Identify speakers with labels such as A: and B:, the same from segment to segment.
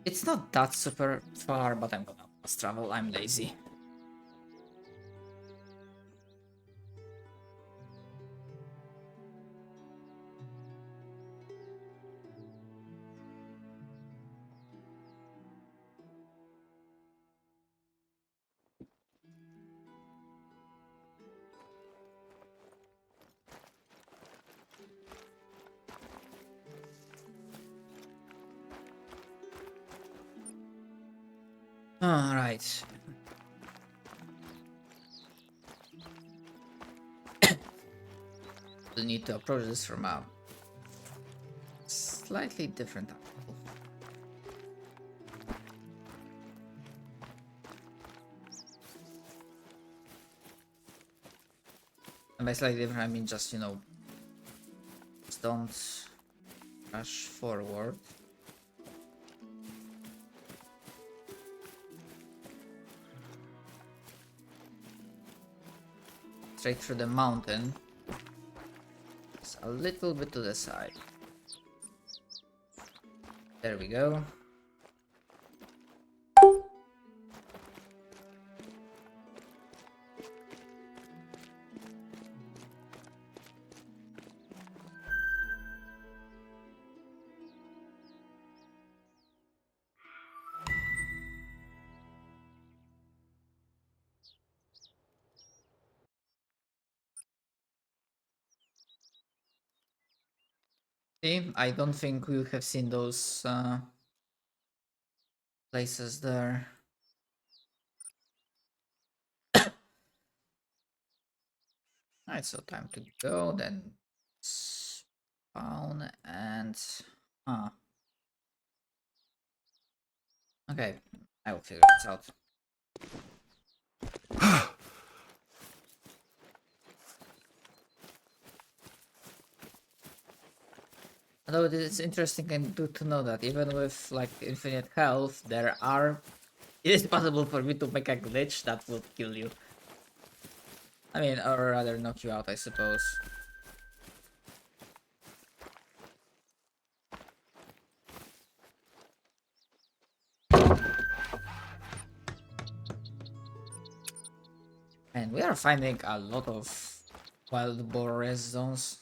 A: It's not that super far, but I'm gonna fast travel. I'm lazy. All right. We need to approach this from a slightly different angle. And by slightly different, I mean just, just don't rush forward. Straight through the mountain. Just a little bit to the side. There we go. See, I don't think we have seen those places there. Alright, so time to go, then spawn and... Okay, I will figure this out. Although it is interesting and good to know that even with like infinite health, it is possible for me to make a glitch that will kill you. I mean, or rather knock you out, I suppose. And we are finding a lot of wild boar rest zones.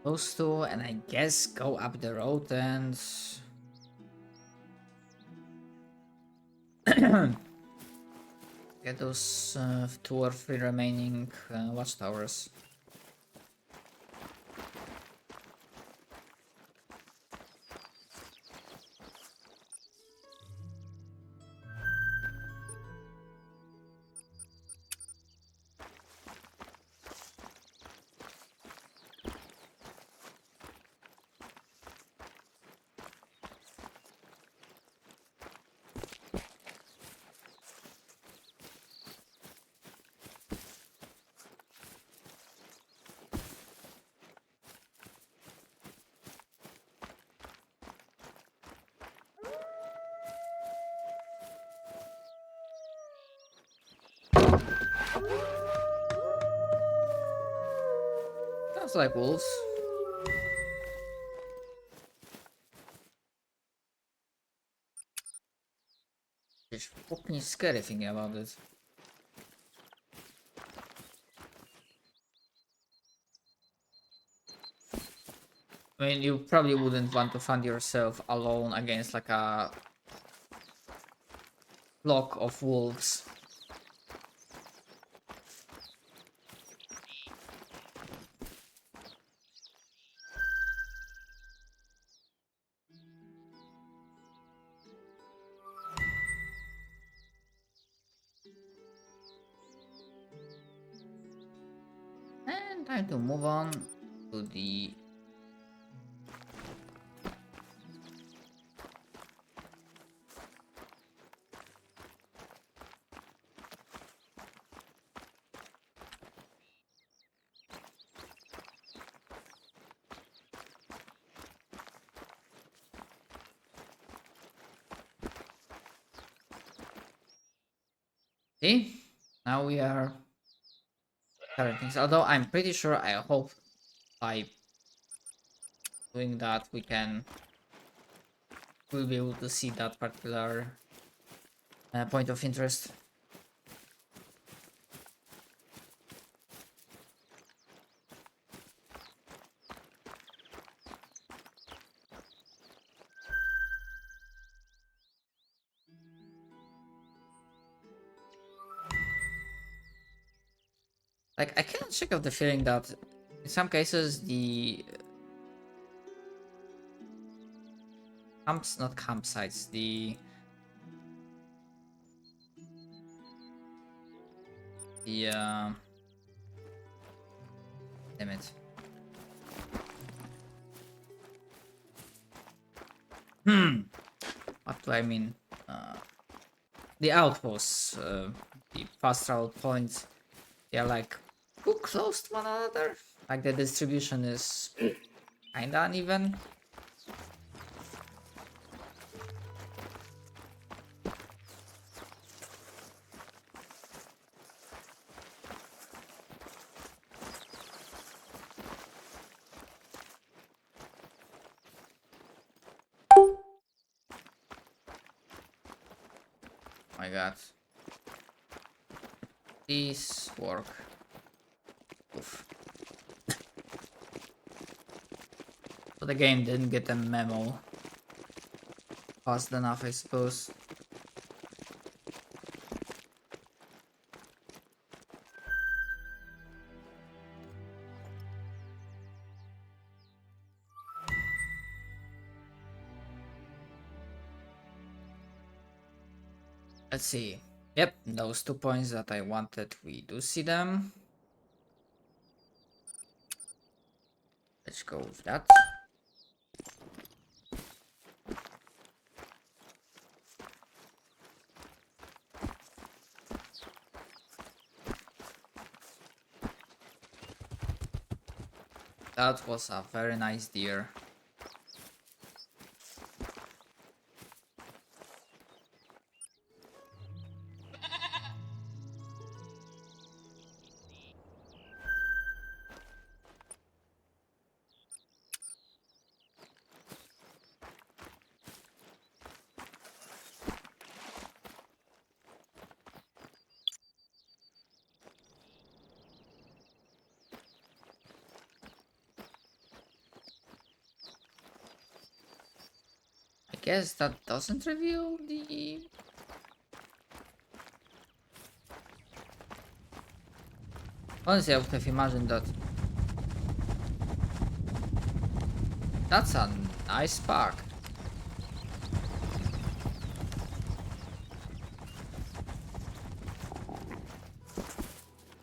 A: Those two, and I guess go up the road and get those 2 or 3 remaining watchtowers. Sounds like wolves. It's fucking scary thinking about it. I mean, you probably wouldn't want to find yourself alone against like a flock of wolves. And time to move on to the See? Now we are starting things. Although I'm pretty sure, I hope by doing that we'll be able to see that particular point of interest. Like, I cannot shake off the feeling that in some cases the not campsites, the damn it. What do I mean? The outposts, the fast travel points, they are like too close to one another. Like the distribution is kinda uneven. My god. Please work. Oof. So the game didn't get a memo fast enough, I suppose. Let's see. Yep, those 2 points that I wanted, we do see them. Let's go with that. That was a very nice deer. I guess that doesn't reveal the... Honestly, I would have imagined that. That's a nice spark.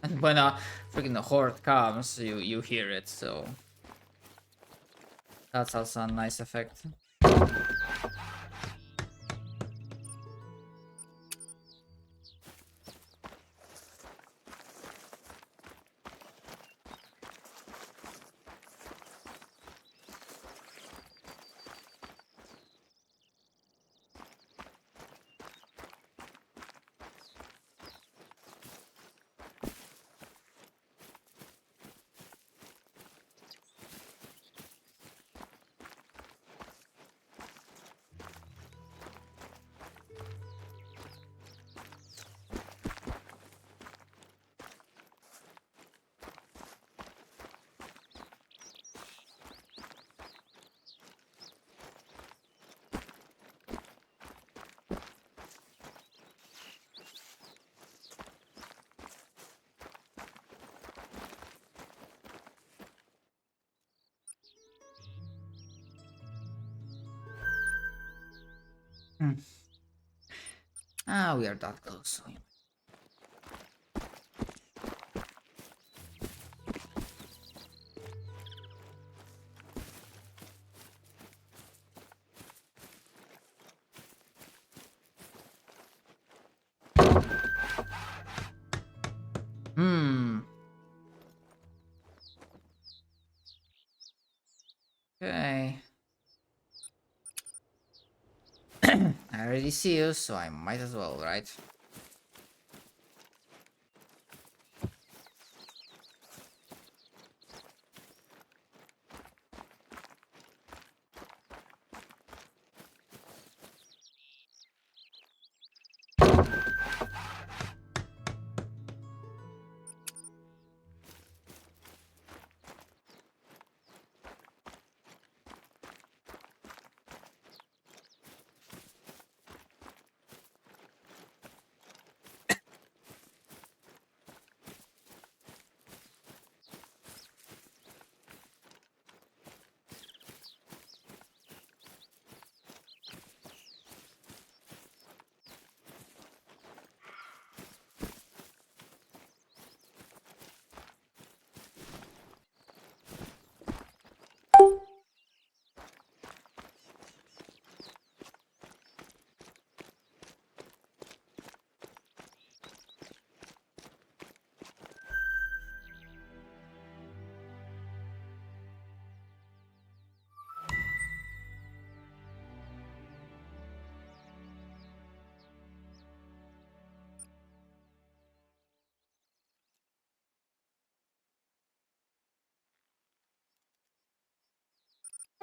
A: And when a freaking horde comes, you hear it, so that's also a nice effect. Ah, we are that close. Okay. I already see you, so I might as well, right?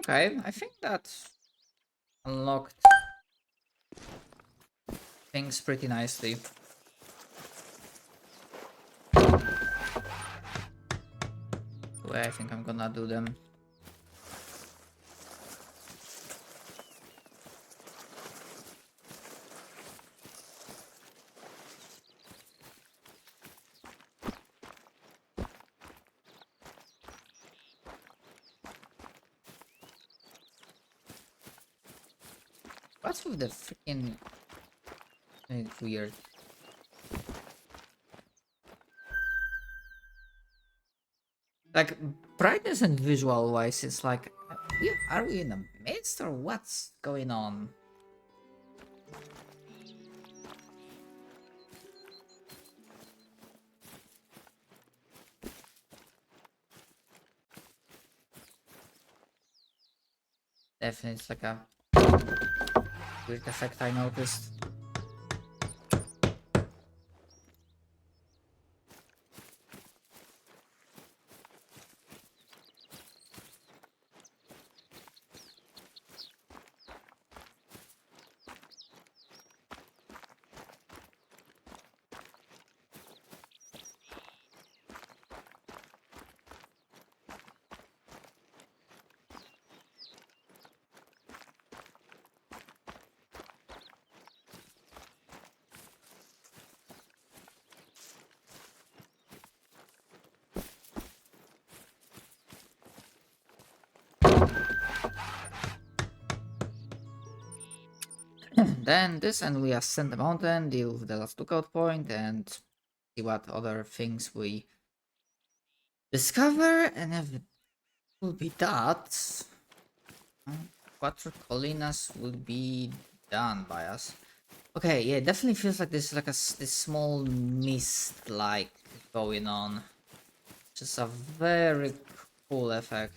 A: Okay, I think that unlocked things pretty nicely. The way I think I'm gonna do them. What's with the freaking weird? Like brightness and visual wise, it's like, are we in a mist or what's going on? Definitely, it's like a weird effect I noticed. Then this, and we ascend the mountain, deal with the last lookout point, and see what other things we discover. And if it will be that, Quattro Colinas will be done by us. Okay, yeah, it definitely feels like there's like this small mist like going on. Just a very cool effect.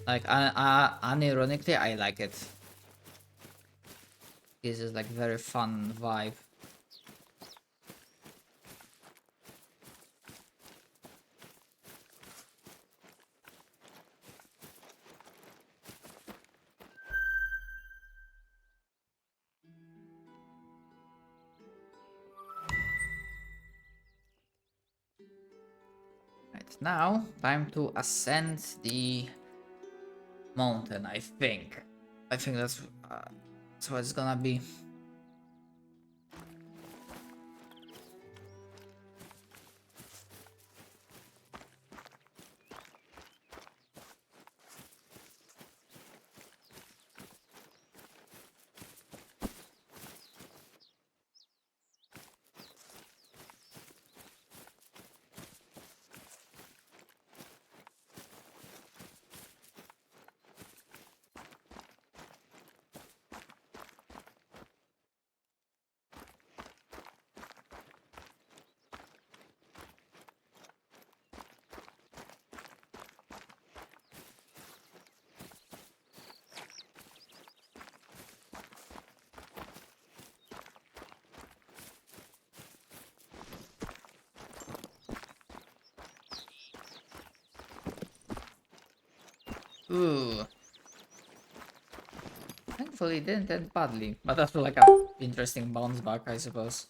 A: Like, unironically, I like it. This is like very fun vibe. Right now, time to ascend the mountain. I think. That's what it's gonna be. Ooh. Thankfully, it didn't end badly, but that's like a interesting bounce back, I suppose.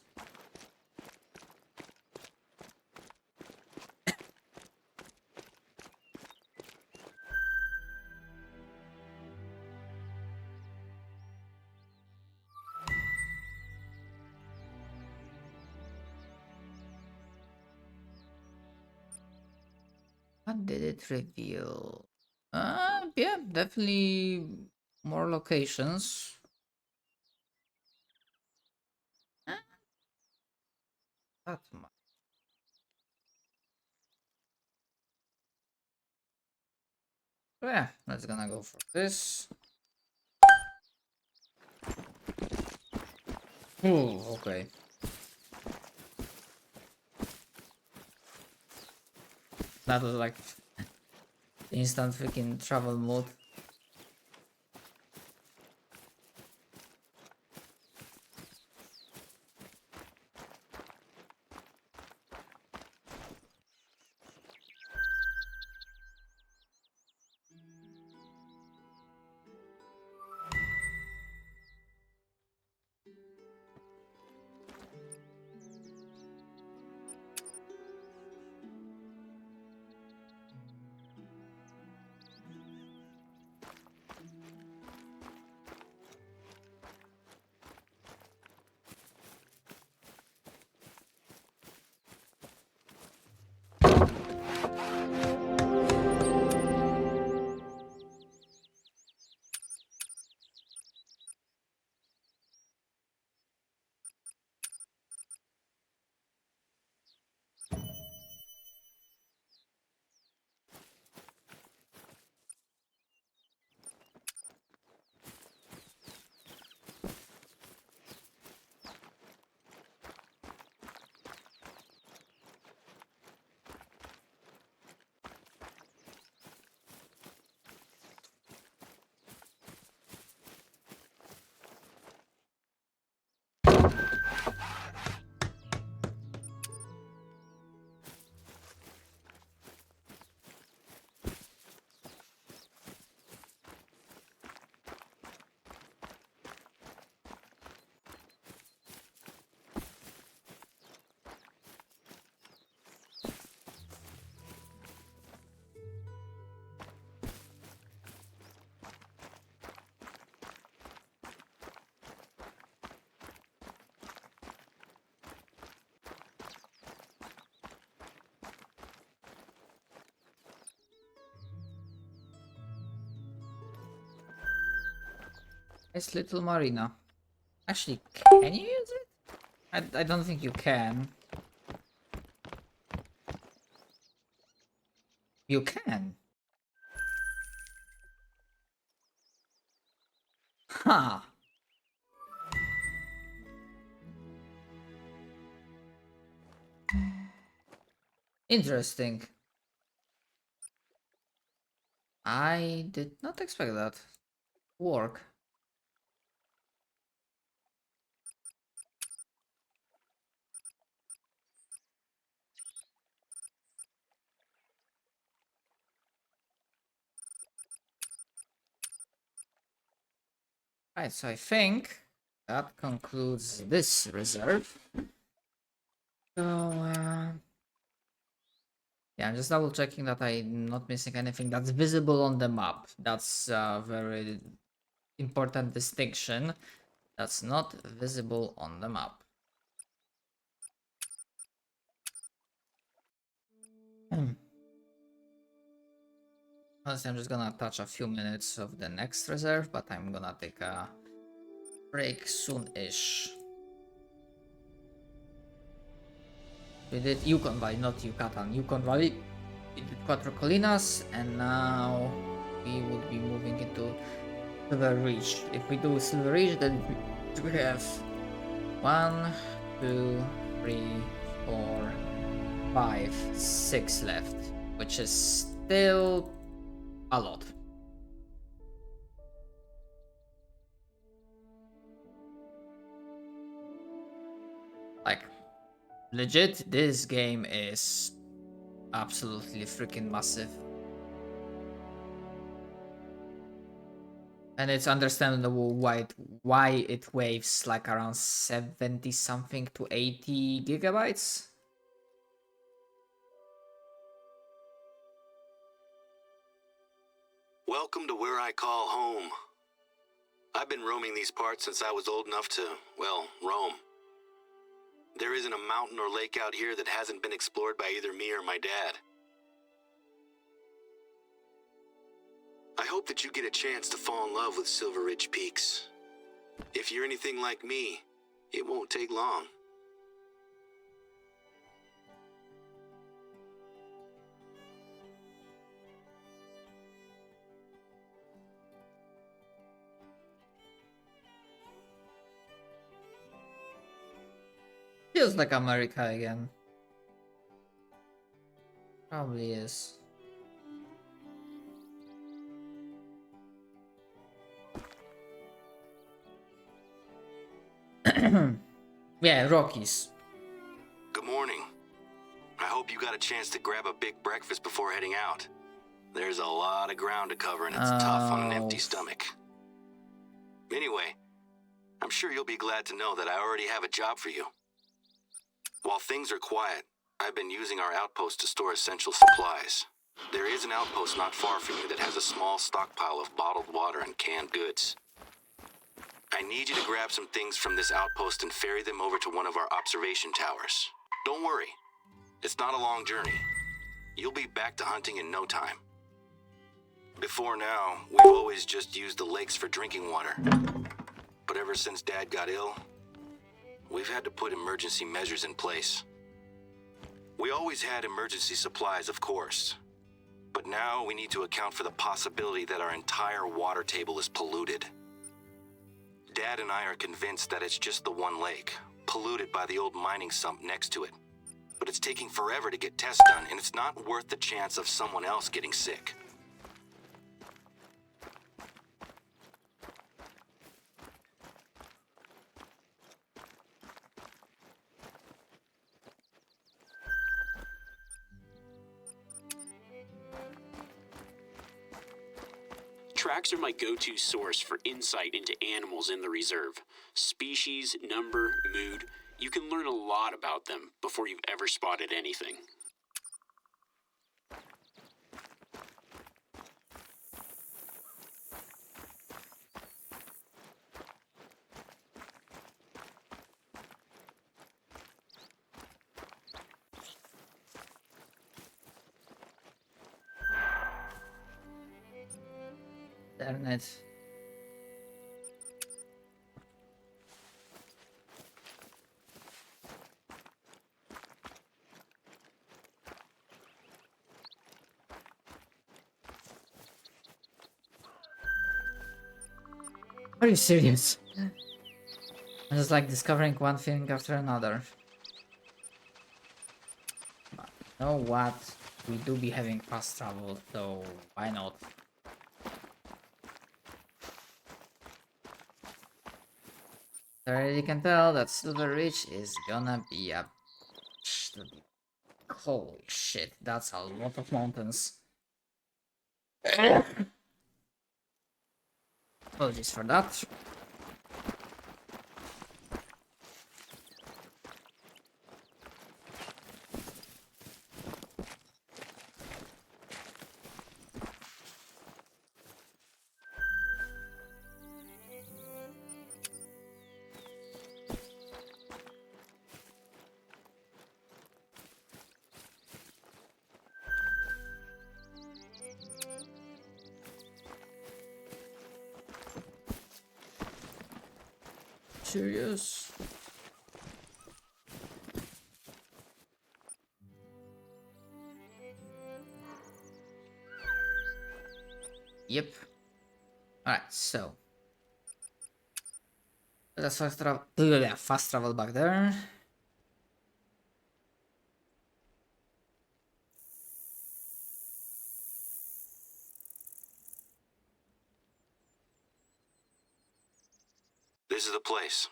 A: What did it reveal? Yeah, definitely more locations. Uh, That much. So yeah, let's gonna go for this. Ooh, okay. That was like instant freaking travel mode. Nice little marina. Actually, can you use it? I don't think you can. You can. Huh. Interesting. I did not expect that to work. Right, so I think that concludes this reserve. So, yeah, I'm just double checking that I'm not missing anything that's visible on the map. That's a very important distinction. That's not visible on the map. Honestly, I'm just gonna touch a few minutes of the next reserve, but I'm gonna take a break soon-ish. We did Yukon Valley, not Yucatan. Yukon Valley. We did Cuatro Colinas, and now we would be moving into Silver Ridge. If we do Silver Ridge, then we have 1, 2, 3, 4, 5, 6 left, which is still a lot. Like, legit, this game is absolutely freaking massive. And it's understandable why it weighs like around 70 something to 80 gigabytes.
B: Welcome to where I call home. I've been roaming these parts since I was old enough to, well, roam. There isn't a mountain or lake out here that hasn't been explored by either me or my dad. I hope that you get a chance to fall in love with Silver Ridge Peaks. If you're anything like me, it won't take long.
A: Feels like America again. Probably is. Yeah, Rockies.
B: Good morning. I hope you got a chance to grab a big breakfast before heading out. There's a lot of ground to cover and it's tough on an empty stomach. Anyway, I'm sure you'll be glad to know that I already have a job for you. While things are quiet, I've been using our outpost to store essential supplies. There is an outpost not far from you that has a small stockpile of bottled water and canned goods. I need you to grab some things from this outpost and ferry them over to one of our observation towers. Don't worry, it's not a long journey. You'll be back to hunting in no time. Before now, we've always just used the lakes for drinking water. But ever since Dad got ill, we've had to put emergency measures in place. We always had emergency supplies, of course. But now we need to account for the possibility that our entire water table is polluted. Dad and I are convinced that it's just the one lake, polluted by the old mining sump next to it. But it's taking forever to get tests done, and it's not worth the chance of someone else getting sick.
C: Tracks are my go-to source for insight into animals in the reserve. Species, number, mood. You can learn a lot about them before you've ever spotted anything.
A: Darn it. Are you serious? I'm just like discovering one thing after another. But you know what? We do be having fast travel, so why not? I already can tell that Silver Ridge is gonna be a... Holy shit, that's a lot of mountains. Apologies for that. Serious? Yep. Alright, so let's fast travel back there.
B: This is the place.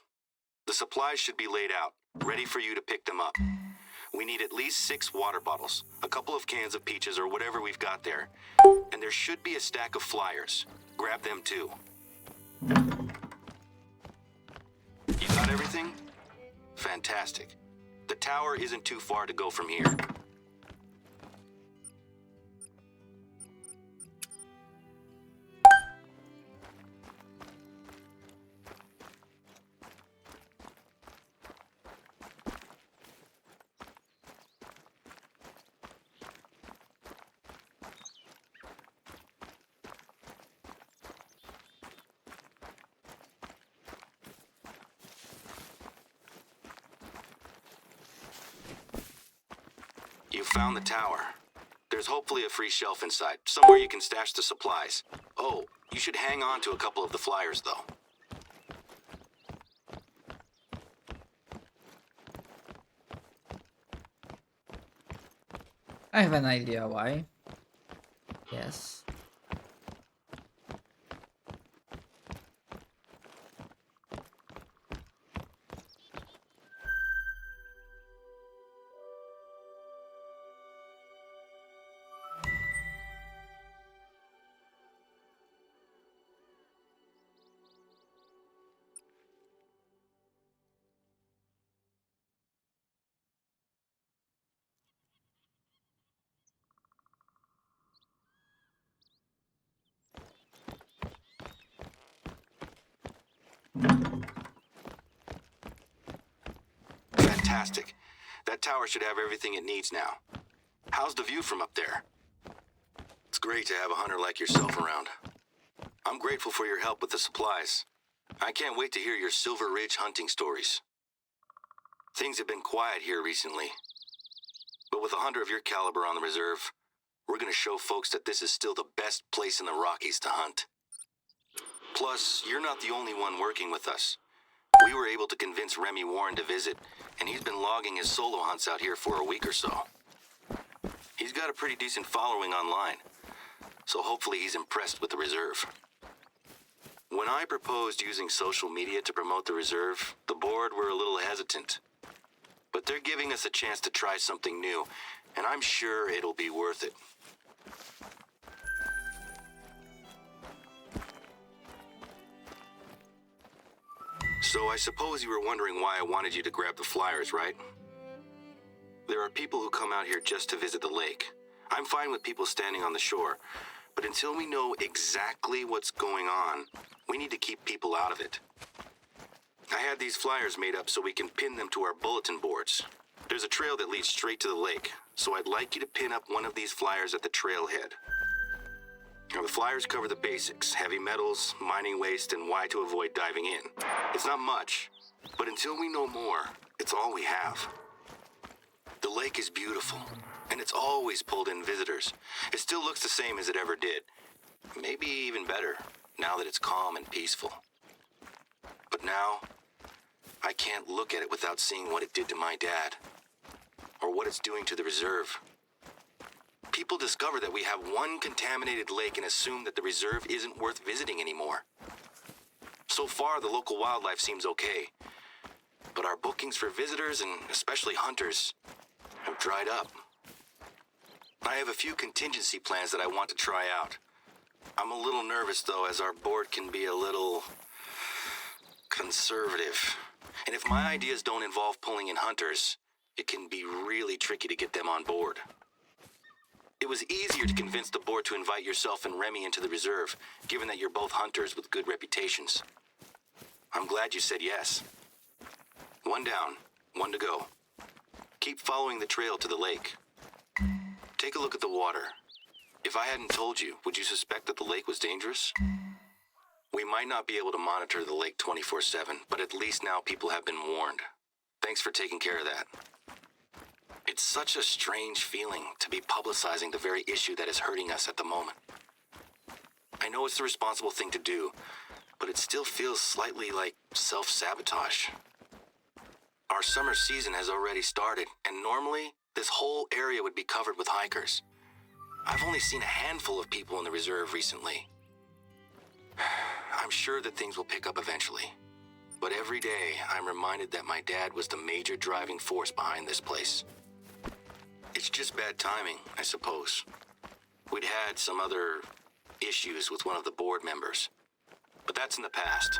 B: The supplies should be laid out, ready for you to pick them up. We need at least 6 water bottles, a couple of cans of peaches or whatever we've got there. And there should be a stack of flyers. Grab them too. You got everything? Fantastic. The tower isn't too far to go from here. You found the tower. There's hopefully a free shelf inside, somewhere you can stash the supplies. Oh, you should hang on to a couple of the flyers, though.
A: I have an idea why. Yes.
B: Fantastic. That tower should have everything it needs now. How's the view from up there? It's great to have a hunter like yourself around. I'm grateful for your help with the supplies. I can't wait to hear your Silver Ridge hunting stories. Things have been quiet here recently. But with a hunter of your caliber on the reserve, we're gonna show folks that this is still the best place in the Rockies to hunt. Plus, you're not the only one working with us. We were able to convince Remy Warren to visit, and he's been logging his solo hunts out here for a week or so. He's got a pretty decent following online, so hopefully he's impressed with the reserve. When I proposed using social media to promote the reserve, the board were a little hesitant. But they're giving us a chance to try something new, and I'm sure it'll be worth it. So I suppose you were wondering why I wanted you to grab the flyers, right? There are people who come out here just to visit the lake. I'm fine with people standing on the shore, but until we know exactly what's going on, we need to keep people out of it. I had these flyers made up so we can pin them to our bulletin boards. There's a trail that leads straight to the lake, so I'd like you to pin up one of these flyers at the trailhead. Now, the flyers cover the basics: heavy metals, mining waste, and why to avoid diving in. It's not much, but until we know more, it's all we have. The lake is beautiful, and it's always pulled in visitors. It still looks the same as it ever did. Maybe even better, now that it's calm and peaceful. But now, I can't look at it without seeing what it did to my dad, or what it's doing to the reserve. People discover that we have one contaminated lake and assume that the reserve isn't worth visiting anymore. So far, the local wildlife seems okay, but our bookings for visitors, and especially hunters, have dried up. I have a few contingency plans that I want to try out. I'm a little nervous, though, as our board can be a little conservative. And if my ideas don't involve pulling in hunters, it can be really tricky to get them on board. It was easier to convince the board to invite yourself and Remy into the reserve, given that you're both hunters with good reputations. I'm glad you said yes. One down, one to go. Keep following the trail to the lake. Take a look at the water. If I hadn't told you, would you suspect that the lake was dangerous? We might not be able to monitor the lake 24/7, but at least now people have been warned. Thanks for taking care of that. It's such a strange feeling to be publicizing the very issue that is hurting us at the moment. I know it's the responsible thing to do, but it still feels slightly like self-sabotage. Our summer season has already started, and normally, this whole area would be covered with hikers. I've only seen a handful of people in the reserve recently. I'm sure that things will pick up eventually. But every day, I'm reminded that my dad was the major driving force behind this place. It's just bad timing, I suppose. We'd had some other issues with one of the board members, but that's in the past.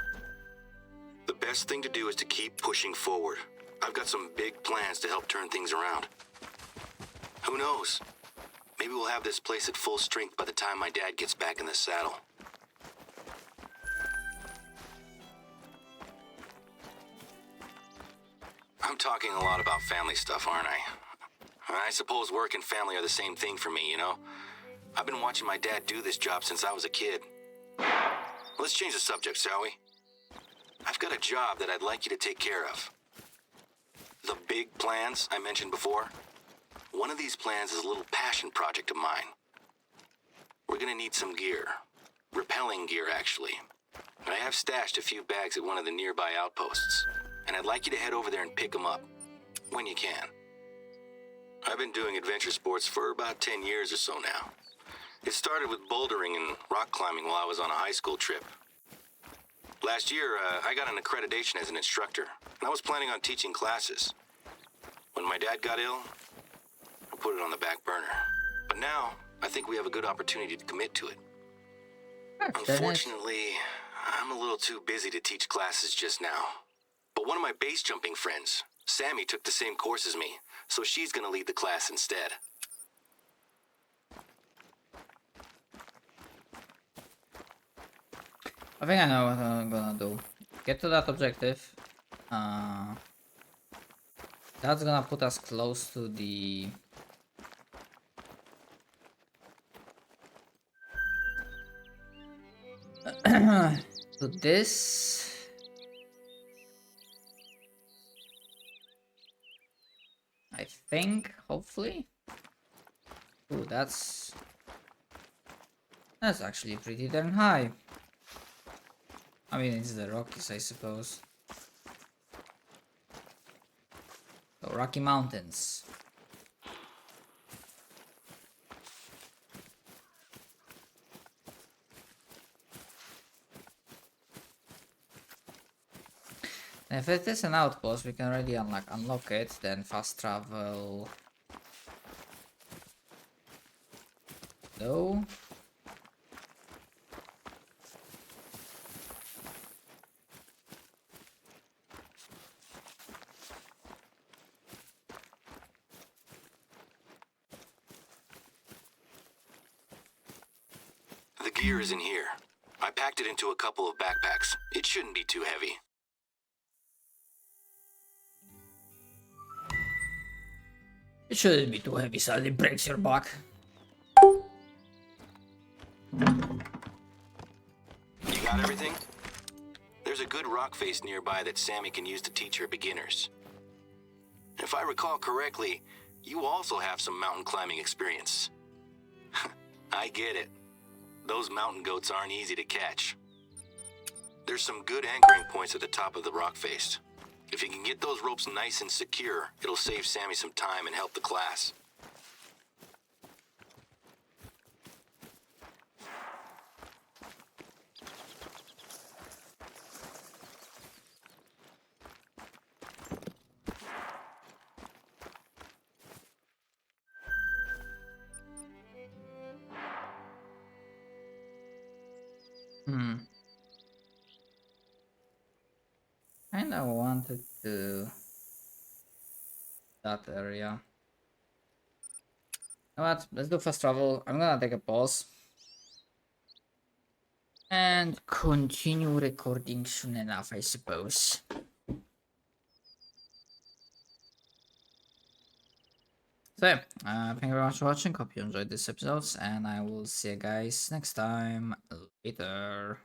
B: The best thing to do is to keep pushing forward. I've got some big plans to help turn things around. Who knows? Maybe we'll have this place at full strength by the time my dad gets back in the saddle. I'm talking a lot about family stuff, aren't I? I suppose work and family are the same thing for me, you know? I've been watching my dad do this job since I was a kid. Let's change the subject, shall we? I've got a job that I'd like you to take care of. The big plans I mentioned before? One of these plans is a little passion project of mine. We're gonna need some gear. Rappelling gear, actually. I have stashed a few bags at one of the nearby outposts, and I'd like you to head over there and pick them up, when you can. I've been doing adventure sports for about 10 years or so now. It started with bouldering and rock climbing while I was on a high school trip. Last year, I got an accreditation as an instructor, and I was planning on teaching classes. When my dad got ill, I put it on the back burner. But now, I think we have a good opportunity to commit to it. Unfortunately, I'm a little too busy to teach classes just now. But one of my base jumping friends, Sammy, took the same course as me, so she's gonna lead the class instead.
A: I think I know what I'm gonna do. Get to that objective. That's gonna put us close to the... to this. I think, hopefully. Ooh, that's actually pretty darn high. I mean, it's the Rockies, I suppose. So, Rocky Mountains. If it is an outpost, we can already unlock it, then fast travel. No.
B: The gear is in here. I packed it into a couple of backpacks. It shouldn't be too heavy.
A: It shouldn't be too heavy, so it breaks your back.
B: You got everything? There's a good rock face nearby that Sammy can use to teach her beginners. If I recall correctly, you also have some mountain climbing experience. I get it. Those mountain goats aren't easy to catch. There's some good anchoring points at the top of the rock face. If you can get those ropes nice and secure, it'll save Sammy some time and help the class.
A: Kinda wanted to that area. You know what? Let's do fast travel. I'm gonna take a pause and continue recording soon enough, I suppose. So yeah, thank you very much for watching. Hope you enjoyed this episode, and I will see you guys next time. Later.